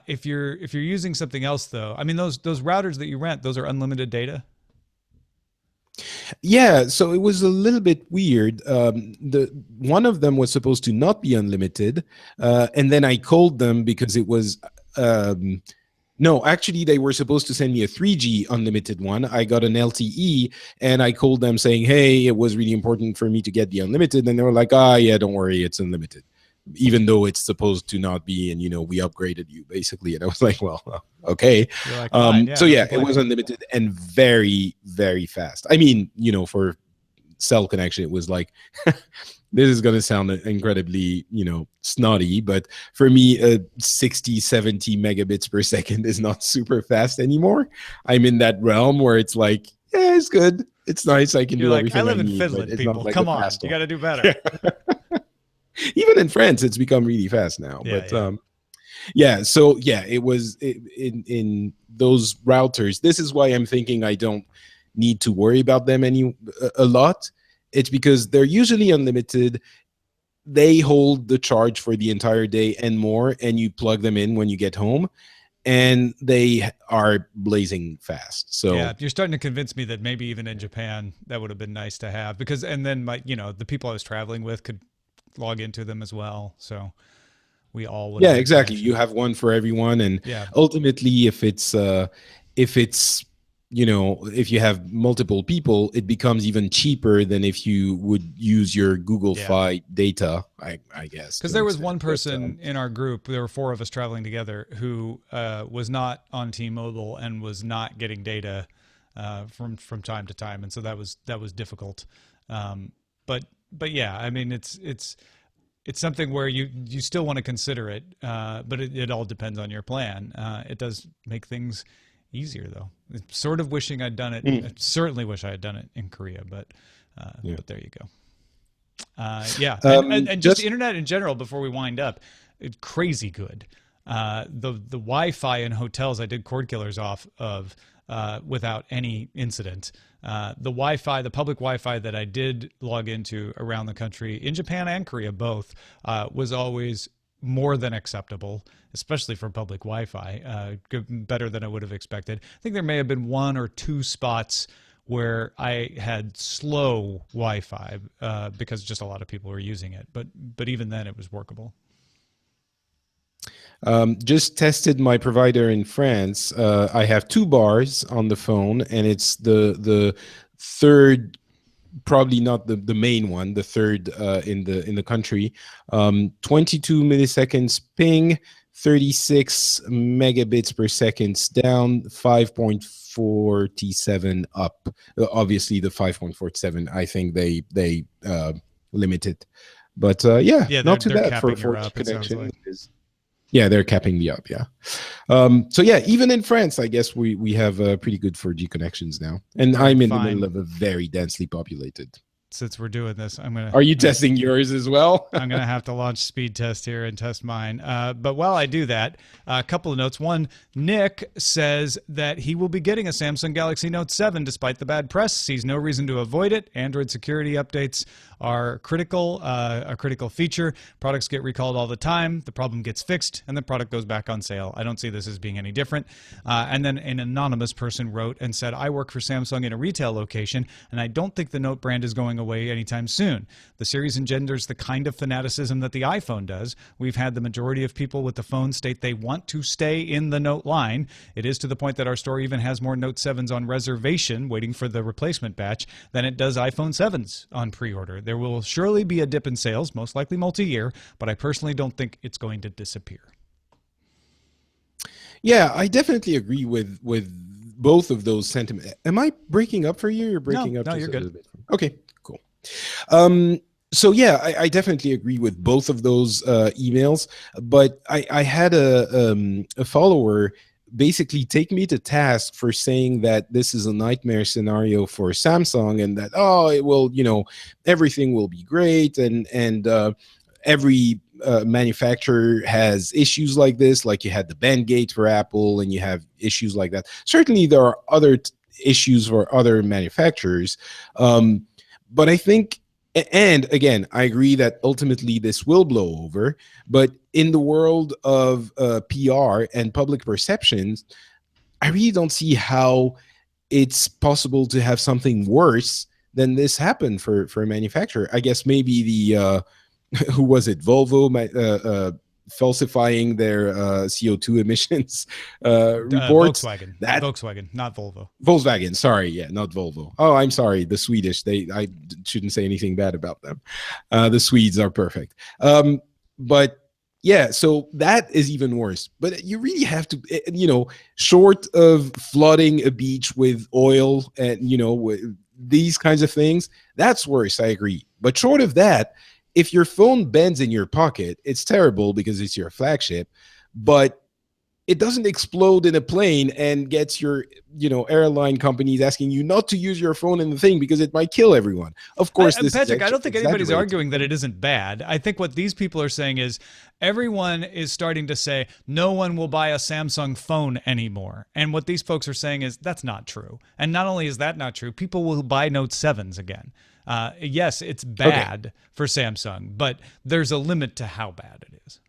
If you're using something else though, I mean those routers that you rent, those are unlimited data. Yeah, so it was a little bit weird. The one of them was supposed to not be unlimited, and then I called them because it was no, actually they were supposed to send me a 3G unlimited one. I got an LTE, and I called them saying, "Hey, it was really important for me to get the unlimited," and they were like, "Ah, yeah, don't worry, it's unlimited." Even though it's supposed to not be, and we upgraded you basically. And I was like, well, okay. Like, fine, so yeah, it was unlimited and very, very fast. I mean, for cell connection, it was like, this is going to sound incredibly, snotty, but for me, 60, 70 megabits per second is not super fast anymore. I'm in that realm where it's like, yeah, it's good. It's nice. I can do everything I live in need, Finland, people. Like come on, you got to do better. Even in France, it's become really fast now. So it was in those routers. This is why I'm thinking I don't need to worry about them a lot. It's because they're usually unlimited. They hold the charge for the entire day and more, and you plug them in when you get home, and they are blazing fast. So yeah, you're starting to convince me that maybe even in Japan that would have been nice to have, because and then the people I was traveling with could log into them as well, so we all would. Yeah, exactly. You have one for everyone, and ultimately, if you have multiple people, it becomes even cheaper than if you would use your Google Fi data. I guess because there was one person in our group. There were 4 of us traveling together who was not on T-Mobile and was not getting data from time to time, and so that was difficult. But yeah, I mean, it's something where you still want to consider it, but it all depends on your plan. It does make things easier, though. I'm sort of wishing I'd done it. I certainly wish I had done it in Korea, but there you go. And just the internet in general, before we wind up, it's crazy good. The Wi-Fi in hotels I did cord killers off of without any incident. The Wi-Fi, the public Wi-Fi that I did log into around the country, in Japan and Korea both, was always more than acceptable, especially for public Wi-Fi, better than I would have expected. I think there may have been 1 or 2 spots where I had slow Wi-Fi because just a lot of people were using it, but even then it was workable. Just tested my provider in France. I have 2 bars on the phone, and it's the third, probably not the main one, the third in the country. 22 milliseconds ping, 36 megabits per second down, 5.47 up. Obviously, the 5.47, I think they limit it, but not too bad for 4G connection. Yeah, they're capping me up. Yeah. So yeah, even in France, I guess we have pretty good 4G connections now, and I'm in the middle of a very densely populated. Since we're doing this, Are you testing yours as well? I'm gonna have to launch speed test here and test mine. But while I do that, a couple of notes. One, Nick says that he will be getting a Samsung Galaxy Note 7 despite the bad press. Sees no reason to avoid it. Android security updates are a critical feature. Products get recalled all the time. The problem gets fixed, and the product goes back on sale. I don't see this as being any different. And then an anonymous person wrote and said, I work for Samsung in a retail location, and I don't think the Note brand is going away anytime soon. The series engenders the kind of fanaticism that the iPhone does. We've had the majority of people with the phone state they want to stay in the Note line. It is to the point that our store even has more Note 7s on reservation, waiting for the replacement batch, than it does iPhone 7s on pre-order. There will surely be a dip in sales, most likely multi-year, but I personally don't think it's going to disappear. Yeah, I definitely agree with both of those sentiments. Am I breaking up for you? You're breaking up. No, just you're a good. little bit. Okay, cool. So yeah, I definitely agree with both of those emails. But I had a follower basically take me to task for saying that this is a nightmare scenario for Samsung, and that it will, everything will be great, and every manufacturer has issues like this. Like you had the Band Gate for Apple, and you have issues like that. Certainly, there are other issues for other manufacturers. But I think, and again, I agree that ultimately this will blow over. But in the world of PR and public perceptions, I really don't see how it's possible to have something worse than this happen for a manufacturer. I guess maybe the who was it, Volvo, falsifying their CO2 emissions reports. Volkswagen, not Volvo. Volkswagen, sorry, yeah, not Volvo. Oh, I'm sorry, the Swedish. I shouldn't say anything bad about them. The Swedes are perfect. But yeah, so that is even worse. But you really have to, short of flooding a beach with oil and, these kinds of things, that's worse, I agree. But short of that, if your phone bends in your pocket, it's terrible because it's your flagship, but it doesn't explode in a plane and gets your, airline companies asking you not to use your phone in the thing because it might kill everyone. Of course, Patrick, I don't think anybody's arguing that it isn't bad. I think what these people are saying is everyone is starting to say no one will buy a Samsung phone anymore. And what these folks are saying is that's not true. And not only is that not true, people will buy Note 7s again. Yes, it's bad for Samsung, but there's a limit to how bad it is.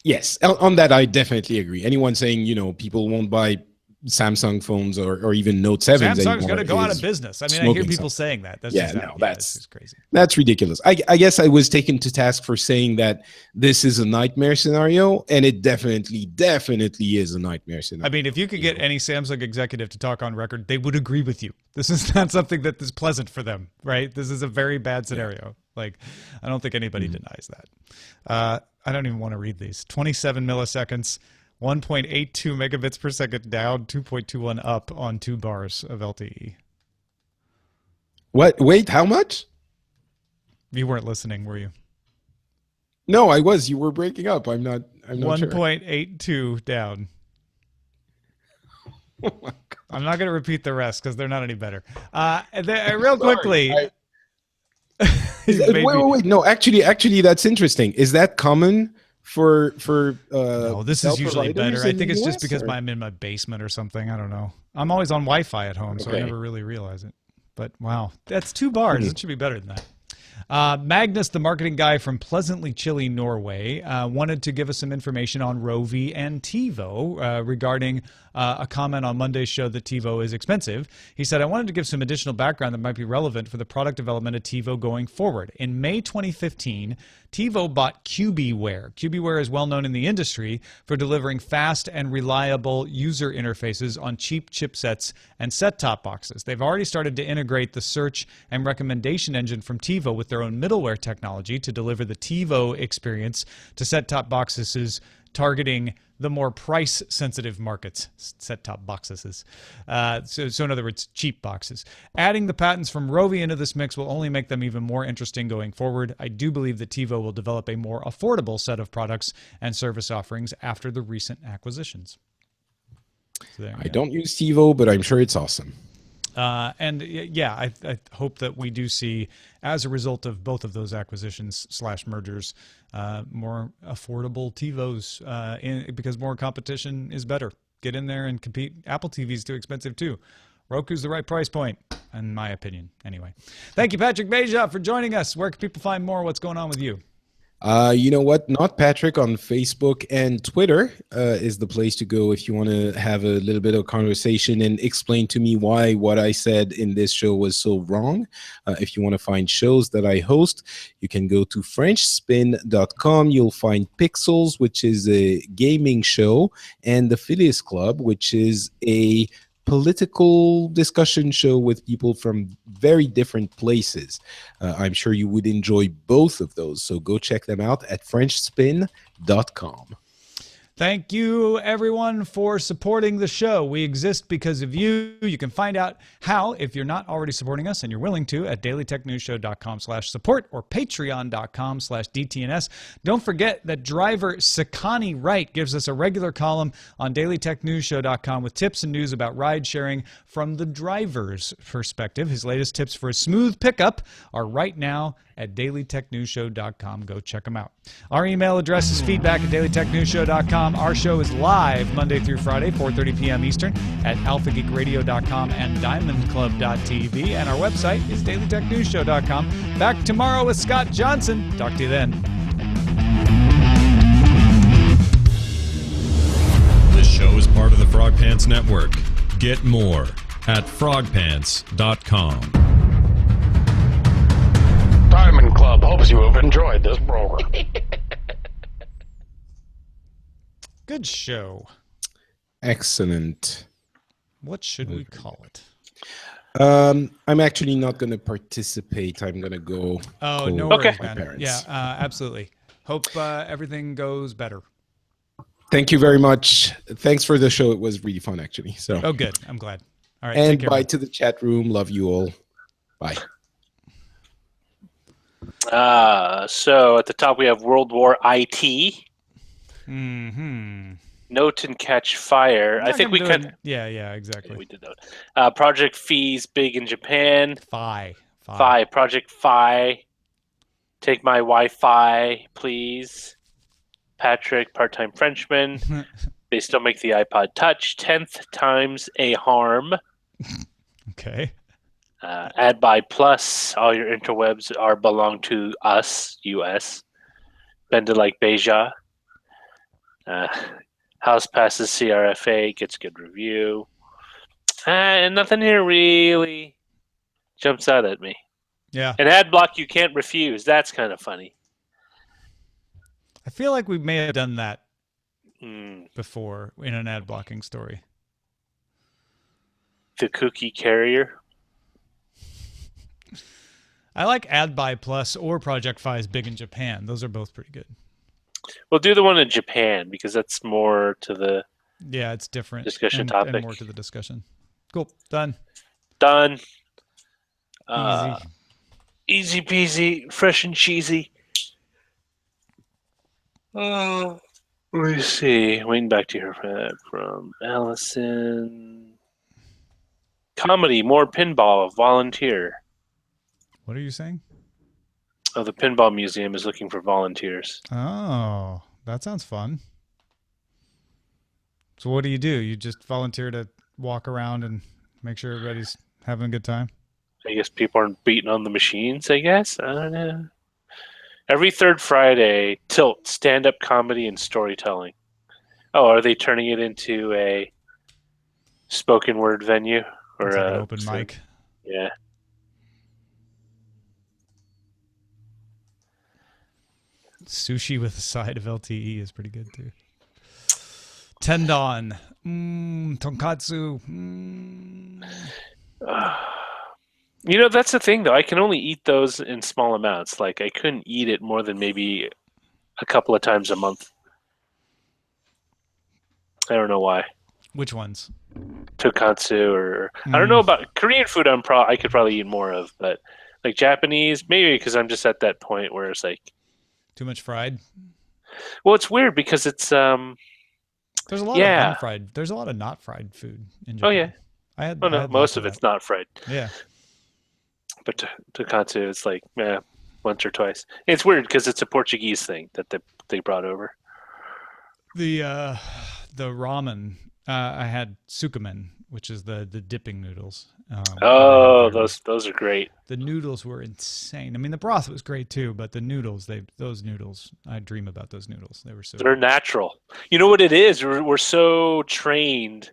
Yes, on that I definitely agree. Anyone saying, people won't buy Samsung phones or even Note 7s Samsung's going to go out of business. I mean, I hear people saying that. That's just crazy. That's ridiculous. I guess I was taken to task for saying that this is a nightmare scenario, and it definitely is a nightmare scenario. I mean, if you could get any Samsung executive to talk on record, they would agree with you. This is not something that is pleasant for them, right? This is a very bad scenario. Like, I don't think anybody denies that. I don't even want to read these. 27 milliseconds, 1.82 megabits per second down, 2.21 up on 2 bars of LTE. What? Wait, how much? You weren't listening, were you? No, I was. You were breaking up. I'm not 1.82 down. Oh my God. I'm not going to repeat the rest because they're not any better. Real quickly. Wait. No, actually, that's interesting. Is that common for no, this is usually better. I think it's just because I'm in my basement or something. I don't know. I'm always on Wi-Fi at home, so I never really realize it. But wow, that's 2 bars. It should be better than that. Magnus, the marketing guy from pleasantly chilly Norway, wanted to give us some information on Rovi and TiVo regarding a comment on Monday's show that TiVo is expensive. He said, I wanted to give some additional background that might be relevant for the product development of TiVo going forward. In May 2015, TiVo bought QBware. QBware is well known in the industry for delivering fast and reliable user interfaces on cheap chipsets and set-top boxes. They've already started to integrate the search and recommendation engine from TiVo with their own middleware technology to deliver the TiVo experience to set-top boxes targeting the more price-sensitive markets, set-top boxes. So in other words, cheap boxes. Adding the patents from Rovi into this mix will only make them even more interesting going forward. I do believe that TiVo will develop a more affordable set of products and service offerings after the recent acquisitions. So I don't use TiVo, but I'm sure it's awesome. And yeah, I hope that we do see, as a result of both of those acquisitions / mergers, more affordable TiVos because more competition is better. Get in there and compete. Apple TV's too expensive too. Roku's the right price point, in my opinion. Anyway, thank you, Patrick Beja, for joining us. Where can people find more? What's going on with you? You know what? Not Patrick on Facebook and Twitter is the place to go if you want to have a little bit of conversation and explain to me why what I said in this show was so wrong. If you want to find shows that I host, you can go to FrenchSpin.com. You'll find Pixels, which is a gaming show, and the Phileas Club, which is a political discussion show with people from very different places. I'm sure you would enjoy both of those, so go check them out at FrenchSpin.com. Thank you, everyone, for supporting the show. We exist because of you. You can find out how, if you're not already supporting us and you're willing to, at dailytechnewsshow.com/support or patreon.com/DTNS. Don't forget that driver Sakani Wright gives us a regular column on dailytechnewsshow.com with tips and news about ride sharing from the driver's perspective. His latest tips for a smooth pickup are right now at dailytechnewsshow.com. Go check them out. Our email address is feedback@dailytechnewsshow.com. alphageekradio.com. Our show is live Monday through Friday, 4:30 p.m. Eastern at alphageekradio.com and diamondclub.tv. And our website is dailytechnewsshow.com. Back tomorrow with Scott Johnson. Talk to you then. This show is part of the Frog Pants Network. Get more at frogpants.com. Diamond Club hopes you have enjoyed this program. Good show. Excellent. What should we call it? I'm actually not going to participate. I'm going to go. Oh, no Okay. worries, man. parents. Yeah, absolutely. Hope everything goes better. Thank you very much. Thanks for the show. It was really fun, actually. So. Oh, good. I'm glad. All right. And take care, bye man. to the chat room. Love you all. Bye. So at the top we have World War IT. Mm-hmm. Note and Catch Fire. I think we could. Yeah, exactly. We did note. Project Fees big in Japan. Phi. Project Phi. Take my Wi-Fi, please. Patrick, part-time Frenchman. They still make the iPod Touch. 10th times a harm. Okay. Adblock Plus. All your interwebs belong to us, US. Bend it like Beja. House passes CRFA, gets good review. And nothing here really jumps out at me. Yeah. An ad block you can't refuse. That's kind of funny. I feel like we may have done that Hmm. before in an ad blocking story. The cookie carrier. I like Adblock Plus or Project Phi's big in Japan. Those are both pretty good. We'll do the one in Japan because that's more to the Yeah, it's different. Discussion and topic. more to the discussion. Cool. Done. done. Easy. Easy peasy, fresh and cheesy. Let me see. Waiting back to hear from Allison. Comedy, more pinball, volunteer. What are you saying? Oh, the Pinball Museum is looking for volunteers. Oh, that sounds fun. So what do? You just volunteer to walk around and make sure everybody's having a good time? I guess people aren't beating on the machines, I guess. I don't know. Every third Friday, Tilt, stand-up comedy and storytelling. Oh, are they turning it into a spoken word venue? Or It's like an open mic. Yeah. Sushi with a side of LTE is pretty good too. Tendon. Tonkatsu. You know, that's the thing, though. I can only eat those in small amounts. Like, I couldn't eat it more than maybe a couple of times a month. I don't know why. Which ones? Tokatsu or I don't know about Korean food. I could probably eat more of, but like Japanese, maybe because I'm just at that point where it's like Too much fried? well, it's weird because it's There's a lot of unfried. There's a lot of not fried food in Japan. oh yeah. I had Most lots of that. it's not fried. Yeah. But Tokatsu, it's like once or twice. It's weird because it's a Portuguese thing that they brought over. The ramen. I had sukumen, which is the dipping noodles. Those are great. The noodles were insane. I mean, the broth was great too, but the noodles, I dream about those noodles. They were so They're natural. You know what it is? We're so trained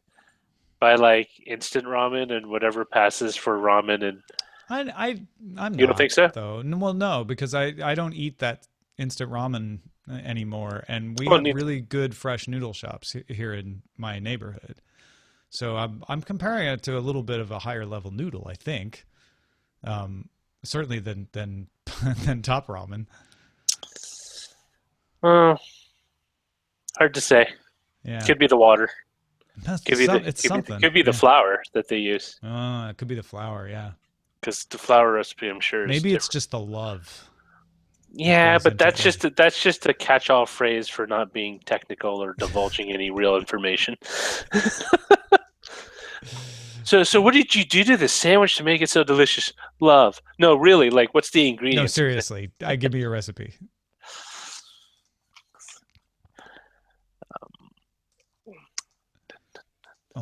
by like instant ramen and whatever passes for ramen, and I'm You don't think so? though. Well, no, because I don't eat that instant ramen anymore, and we Oh, have neither. really good fresh noodle shops here in my neighborhood. So I'm comparing it to a little bit of a higher level noodle, I think. Certainly than than top ramen. Hard to say. Yeah, Could be the water. it's something. Could be the Yeah. flour that they use. It could be the flour. Yeah, Because the flour recipe, I'm sure, is maybe it's different. just the love. Yeah, goes but into that's just a catch-all phrase for not being technical or divulging any real information. So what did you do to the sandwich to make it so delicious? Love. No, really. Like, what's the No, ingredients? seriously. Give me a recipe.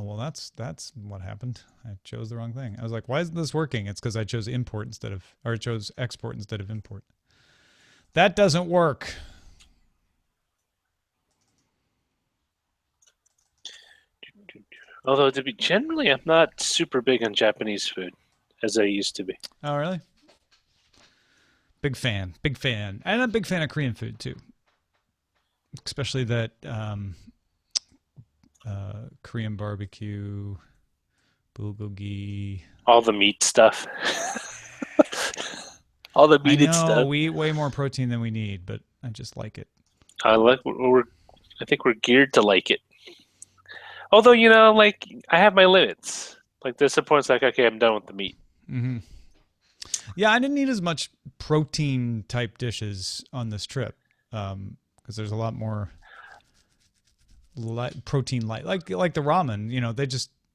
Oh, well, that's what happened. I chose the wrong thing. I was like, why isn't this working? It's because I chose I chose export instead of import. That doesn't work. Although to be generally, I'm not super big on Japanese food as I used to be. Oh, really? Big fan. And I'm a big fan of Korean food too. Especially that Korean barbecue, bulgogi. All the meat stuff. All the I meated know stuff. we eat way more protein than we need, but I just like it. I think we're geared to like it. Although, like, I have my limits. Like, there's some points like, okay, I'm done with the meat. Mm-hmm. Yeah, I didn't eat as much protein type dishes on this trip because there's a lot more protein light, like the ramen.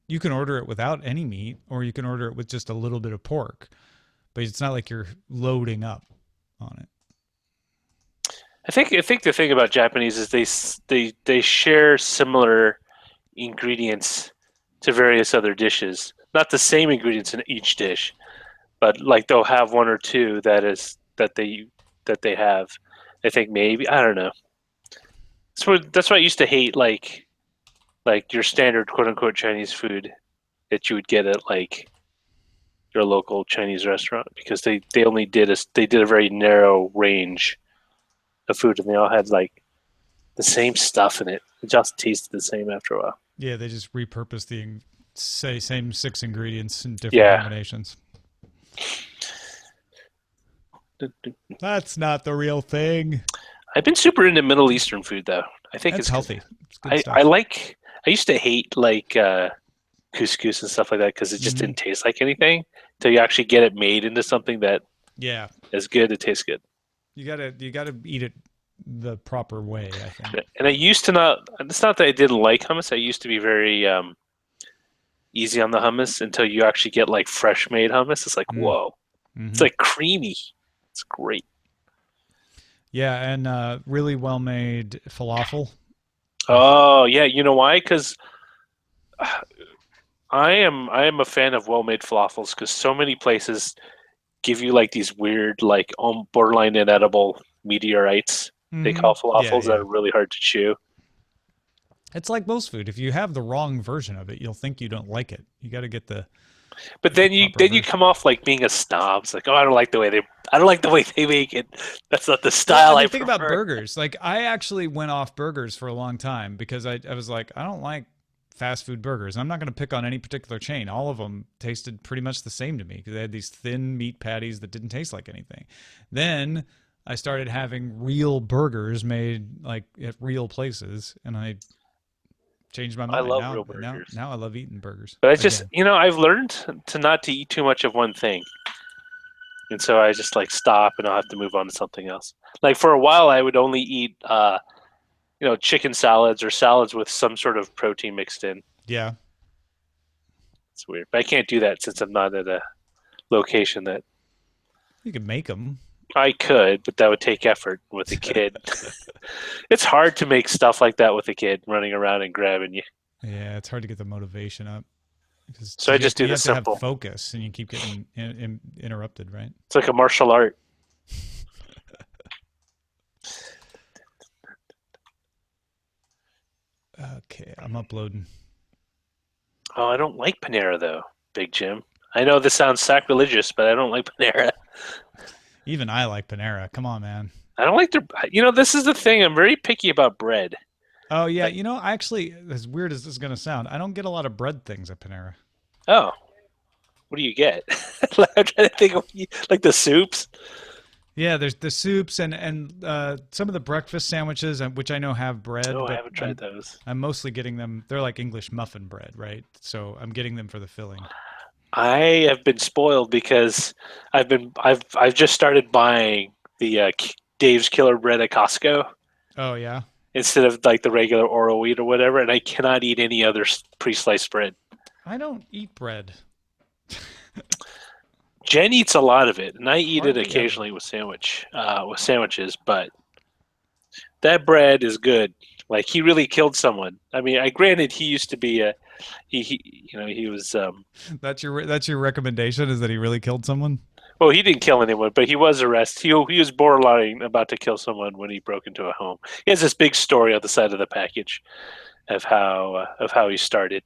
You can order it without any meat, or you can order it with just a little bit of pork, but it's not like you're loading up on it. I think the thing about Japanese is they share similar ingredients to various other dishes. Not the same ingredients in each dish, but like they'll have one or two that they have. I think maybe, I don't know. That's why I used to hate like your standard quote unquote Chinese food that you would get at like your local Chinese restaurant, because they only did a very narrow range of food, and they all had like the same stuff in it. It just tasted the same after a while. Yeah, they just repurposed the same 6 ingredients in different combinations. That's not the real thing. I've been super into Middle Eastern food though. I think it's healthy. It's good I stuff. I used to hate like couscous and stuff like that because it just didn't taste like anything until you actually get it made into something that is good. It tastes good. You gotta eat it the proper way, I think. And I used to not. It's not that I didn't like hummus. I used to be very easy on the hummus until you actually get like fresh made hummus. It's like whoa, it's like creamy. It's great. Yeah, and really well made falafel. Oh yeah, you know why? Because I am a fan of well made falafels, because so many places give you like these weird, like borderline inedible meteorites. They call falafels that are really hard to chew. It's like most food. If you have the wrong version of it, you'll think you don't like it. You got to get the. But then you come off like being a snob. It's like, oh, I don't like the way they make it. That's not the style I think prefer. about burgers. Like, I actually went off burgers for a long time because I was like, I don't like fast food burgers. I'm not going to pick on any particular chain. All of them tasted pretty much the same to me because they had these thin meat patties that didn't taste like anything. Then I started having real burgers made like at real places, and I changed my mind. I love real burgers. Now I love eating burgers. But it's just, I've learned to not to eat too much of one thing. And so I just like stop and I'll have to move on to something else. Like for a while I would only eat chicken salads or salads with some sort of protein mixed in. Yeah. It's weird. But I can't do that since I'm not at a location that you can make them. I could, but that would take effort with a kid. It's hard to make stuff like that with a kid running around and grabbing you. Yeah, it's hard to get the motivation up. So I just do the simple. You have to have focus, and you keep getting interrupted, right? It's like a martial art. Okay, I'm uploading. Oh, I don't like Panera, though, Big Jim. I know this sounds sacrilegious, but I don't like Panera. Even I like Panera. Come on, man. I don't like their... this is the thing. I'm very picky about bread. Oh, yeah. Actually, as weird as this is going to sound, I don't get a lot of bread things at Panera. Oh. What do you get? I'm trying to think of, like the soups? Yeah, there's the soups and some of the breakfast sandwiches, which I know have bread. Oh, I haven't tried those. I'm mostly getting them. They're like English muffin bread, right? So I'm getting them for the filling. I have been spoiled because I've just started buying the Dave's Killer Bread at Costco. Oh yeah. Instead of like the regular Oro wheat or whatever, and I cannot eat any other pre-sliced bread. I don't eat bread. Jen eats a lot of it, and I eat it occasionally with sandwiches. But that bread is good. Like he really killed someone. I mean, granted, he used to be he was. That's your recommendation, is that he really killed someone? Well, he didn't kill anyone, but he was arrested. He was borderline about to kill someone when he broke into a home. He has this big story on the side of the package of how he started.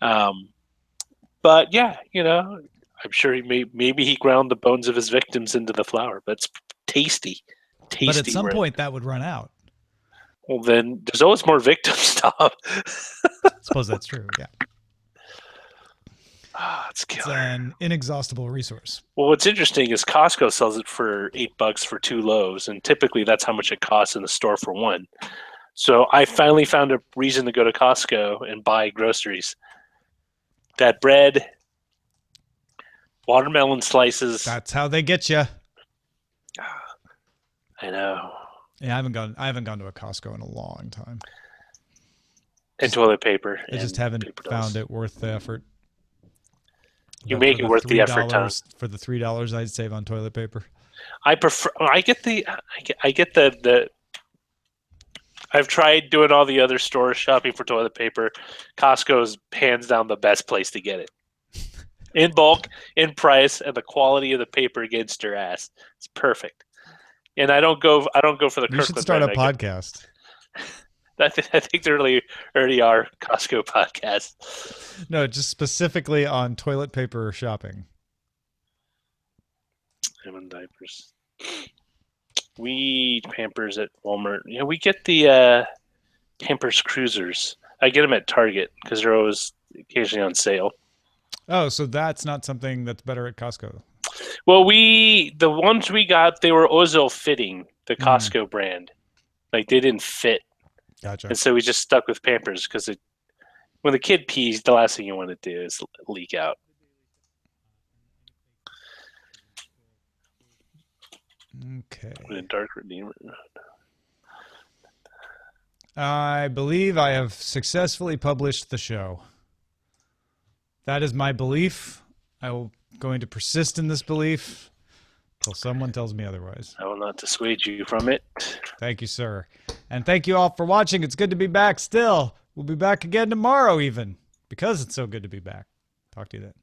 But yeah, I'm sure maybe he ground the bones of his victims into the flour, but it's tasty. But at some point that would run out. Well, then there's always more victims, Tom. I suppose that's true. Yeah. It's It's killer. an inexhaustible resource. Well, what's interesting is Costco sells it for $8 for 2 loaves, and typically that's how much it costs in the store for one. So I finally found a reason to go to Costco and buy groceries. That bread, watermelon slices. That's how they get you. I know. Yeah, I haven't gone to a Costco in a long time. And toilet paper. I just haven't found it worth the effort. You make it worth the effort, Tom. For the $3 I'd save on toilet paper. I prefer. I get the. I've tried doing all the other stores shopping for toilet paper. Costco's hands down the best place to get it. In bulk, in price, and the quality of the paper against your ass. It's perfect. And I don't go for the Kirkland. You should start a podcast. I think there already are Costco podcasts. No, just specifically on toilet paper shopping. And diapers. We Pampers at Walmart. Yeah, we get the Pampers Cruisers. I get them at Target because they're always occasionally on sale. Oh, so that's not something that's better at Costco. Well, the ones we got, they were Ozil fitting, the Costco brand. Like they didn't fit. Gotcha. And so we just stuck with Pampers because when the kid pees, the last thing you want to do is leak out. Okay. A dark redeemer. I believe I have successfully published the show. That is my belief. I'm going to persist in this belief until someone tells me otherwise. I will not dissuade you from it. Thank you, sir. And thank you all for watching. It's good to be back still. We'll be back again tomorrow even, because it's so good to be back. Talk to you then.